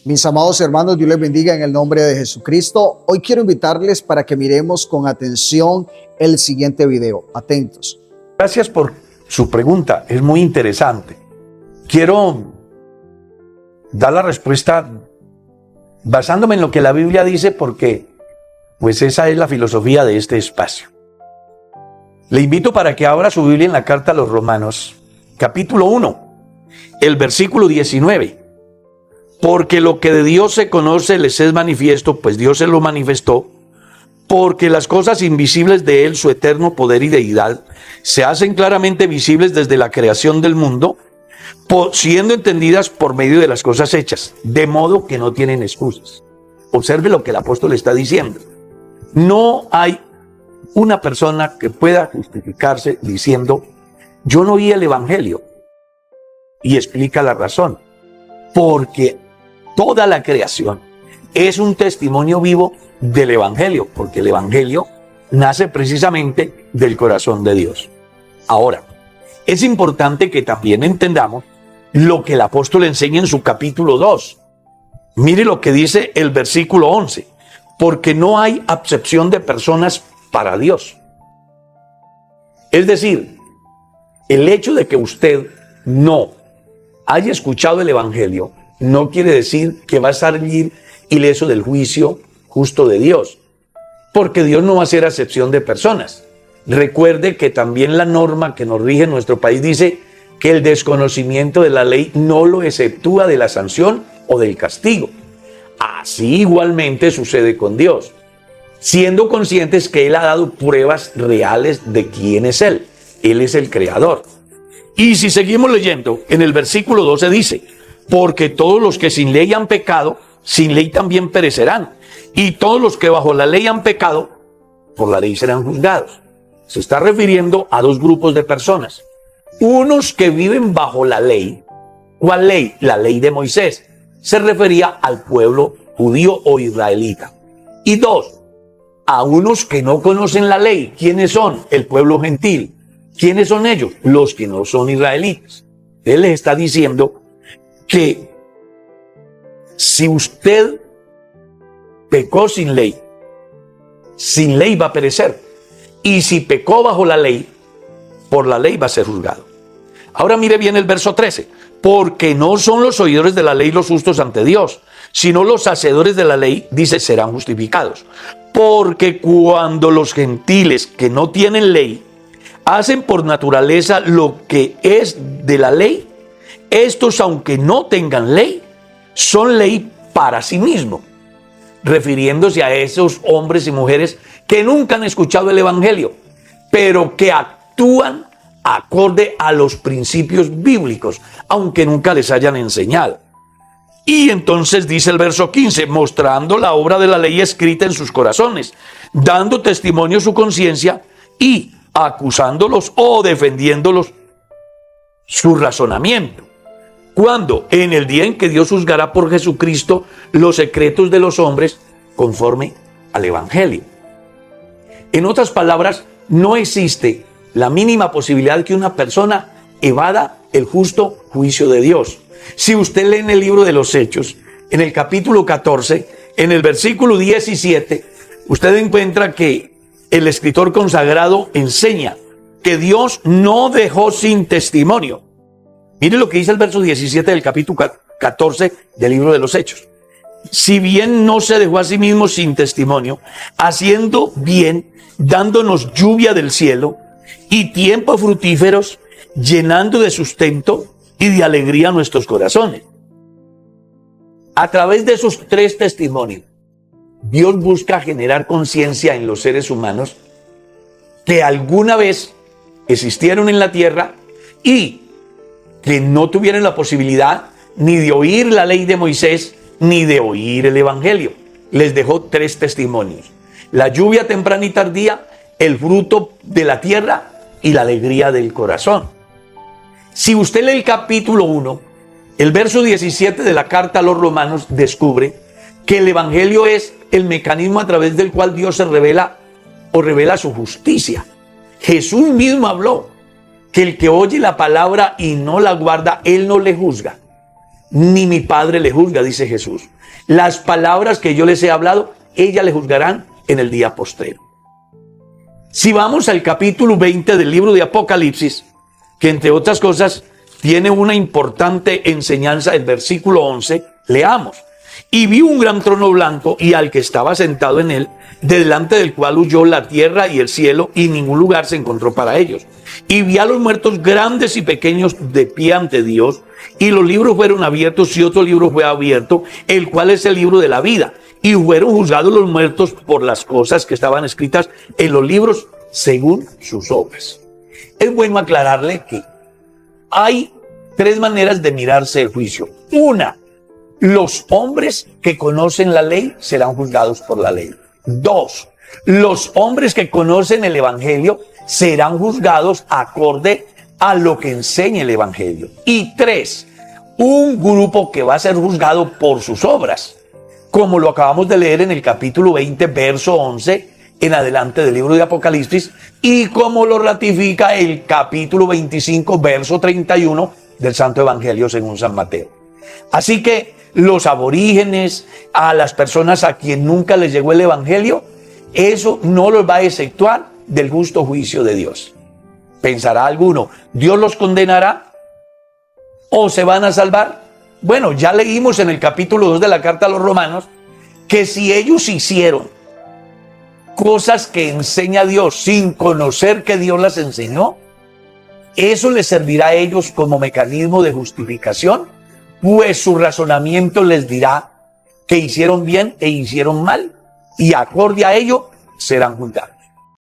Mis amados hermanos, Dios les bendiga en el nombre de Jesucristo. Hoy quiero invitarles para que miremos con atención el siguiente video. Atentos. Gracias por su pregunta, es muy interesante. Quiero dar la respuesta basándome en lo que la Biblia dice, porque pues esa es la filosofía de este espacio. Le invito para que abra su Biblia en la carta a los Romanos, capítulo 1, el versículo 19. Porque lo que de Dios se conoce les es manifiesto, pues Dios se lo manifestó, porque las cosas invisibles de Él, su eterno poder y deidad, se hacen claramente visibles desde la creación del mundo, siendo entendidas por medio de las cosas hechas, de modo que no tienen excusas. Observe lo que el apóstol está diciendo. No hay una persona que pueda justificarse diciendo, yo no oí el evangelio, y explica la razón. Porque toda la creación es un testimonio vivo del evangelio, porque el evangelio nace precisamente del corazón de Dios. Ahora, es importante que también entendamos lo que el apóstol enseña en su capítulo 2. Mire lo que dice el versículo 11. Porque no hay acepción de personas para Dios. Es decir, el hecho de que usted no haya escuchado el evangelio no quiere decir que va a salir ileso del juicio justo de Dios, porque Dios no va a hacer acepción de personas. Recuerde que también la norma que nos rige en nuestro país dice que el desconocimiento de la ley no lo exceptúa de la sanción o del castigo. Así igualmente sucede con Dios, siendo conscientes que Él ha dado pruebas reales de quién es Él. Él es el creador. Y si seguimos leyendo, en el versículo 12 dice, porque todos los que sin ley han pecado, sin ley también perecerán. Y todos los que bajo la ley han pecado, por la ley serán juzgados. Se está refiriendo a dos grupos de personas. Unos que viven bajo la ley. ¿Cuál ley? La ley de Moisés. Se refería al pueblo judío o israelita. Y dos, a unos que no conocen la ley. ¿Quiénes son? El pueblo gentil. ¿Quiénes son ellos? Los que no son israelitas. Él les está diciendo que si usted pecó sin ley va a perecer. Y si pecó bajo la ley, por la ley va a ser juzgado. Ahora mire bien el verso 13. Porque no son los oidores de la ley los justos ante Dios, sino los hacedores de la ley, dice, serán justificados. Porque cuando los gentiles que no tienen ley hacen por naturaleza lo que es de la ley, estos, aunque no tengan ley, son ley para sí mismos, refiriéndose a esos hombres y mujeres que nunca han escuchado el evangelio, pero que actúan acorde a los principios bíblicos, aunque nunca les hayan enseñado. Y entonces dice el verso 15, mostrando la obra de la ley escrita en sus corazones, dando testimonio su conciencia y acusándolos o defendiéndolos su razonamiento. Cuando en el día en que Dios juzgará por Jesucristo los secretos de los hombres conforme al evangelio. En otras palabras, no existe la mínima posibilidad de que una persona evada el justo juicio de Dios. Si usted lee en el libro de los Hechos, en el capítulo 14, en el versículo 17, usted encuentra que el escritor consagrado enseña que Dios no dejó sin testimonio. Mire lo que dice el verso 17 del capítulo 14 del libro de los Hechos. Si bien no se dejó a sí mismo sin testimonio, haciendo bien, dándonos lluvia del cielo y tiempos fructíferos, llenando de sustento y de alegría nuestros corazones. A través de esos tres testimonios, Dios busca generar conciencia en los seres humanos que alguna vez existieron en la tierra y que no tuvieron la posibilidad ni de oír la ley de Moisés ni de oír el evangelio. Les dejó tres testimonios: la lluvia temprana y tardía, el fruto de la tierra y la alegría del corazón. Si usted lee el capítulo 1, el verso 17 de la carta a los Romanos, descubre que el evangelio es el mecanismo a través del cual Dios se revela o revela su justicia. Jesús mismo habló que el que oye la palabra y no la guarda, Él no le juzga. ni mi Padre le juzga, dice Jesús. Las palabras que yo les he hablado, ellas le juzgarán en el día postrero. Si vamos al capítulo 20 del libro de Apocalipsis, que entre otras cosas tiene una importante enseñanza, el versículo 11, leamos. Y vi un gran trono blanco y al que estaba sentado en él, delante del cual huyó la tierra y el cielo, y ningún lugar se encontró para ellos. Y vi a los muertos grandes y pequeños de pie ante Dios, y los libros fueron abiertos, y otro libro fue abierto, el cual es el libro de la vida. Y fueron juzgados los muertos por las cosas que estaban escritas en los libros según sus obras. Es bueno aclararle que hay tres maneras de mirarse el juicio. Una, los hombres que conocen la ley serán juzgados por la ley. Dos, los hombres que conocen el evangelio serán juzgados acorde a lo que enseña el evangelio. Y tres, un grupo que va a ser juzgado por sus obras, como lo acabamos de leer en el capítulo 20, verso 11, en adelante del libro de Apocalipsis, y como lo ratifica el capítulo 25, verso 31 del Santo Evangelio según San Mateo. Así que los aborígenes, a las personas a quien nunca les llegó el evangelio, eso no los va a exceptuar del justo juicio de Dios. Pensará alguno, ¿Dios los condenará o se van a salvar? Bueno, ya leímos en el capítulo 2 de la carta a los Romanos que si ellos hicieron cosas que enseña Dios sin conocer que Dios las enseñó, eso les servirá a ellos como mecanismo de justificación, pues su razonamiento les dirá que hicieron bien e hicieron mal, y acorde a ello serán juzgados.